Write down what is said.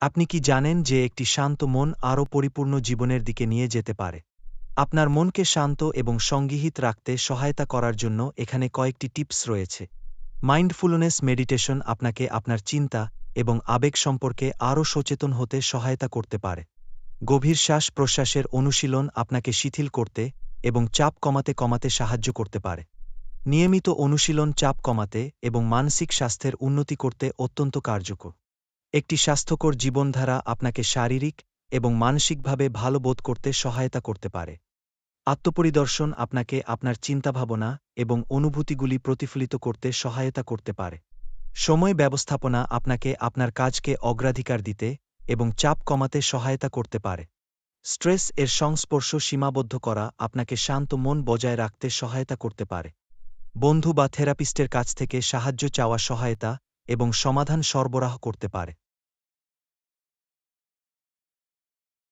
আপনি কি জানেন যে একটি শান্ত মন আরও পরিপূর্ণ জীবনের দিকে নিয়ে যেতে পারে? আপনার মনকে শান্ত এবং সংগীহিত রাখতে সহায়তা করার জন্য এখানে কয়েকটি টিপস রয়েছে। মাইন্ডফুলনেস মেডিটেশন আপনাকে আপনার চিন্তা এবং আবেগ সম্পর্কে আরও সচেতন হতে সহায়তা করতে পারে। গভীর শ্বাস-প্রশ্বাসের অনুশীলন আপনাকে শিথিল করতে এবং চাপ কমাতে সাহায্য করতে পারে। নিয়মিত অনুশীলন চাপ কমাতে এবং মানসিক স্বাস্থ্যের উন্নতি করতে অত্যন্ত কার্যকর। একটি স্বাস্থ্যকর জীবনধারা আপনাকে শারীরিক এবং মানসিকভাবে ভালো বোধ করতে সহায়তা করতে পারে। আত্মপরিদর্শন আপনাকে আপনার চিন্তাভাবনা এবং অনুভূতিগুলি প্রতিফলিত করতে সহায়তা করতে পারে। সময় ব্যবস্থাপনা আপনাকে আপনার কাজকে অগ্রাধিকার দিতে এবং চাপ কমাতে সহায়তা করতে পারে। স্ট্রেস এর সংস্পর্শ সীমাবদ্ধ করা আপনাকে শান্ত মন বজায় রাখতে সহায়তা করতে পারে। বন্ধু বা থেরাপিস্টের কাছ থেকে সাহায্য চাওয়া সহায়তা এবং সমাধান সরবরাহ করতে পারে।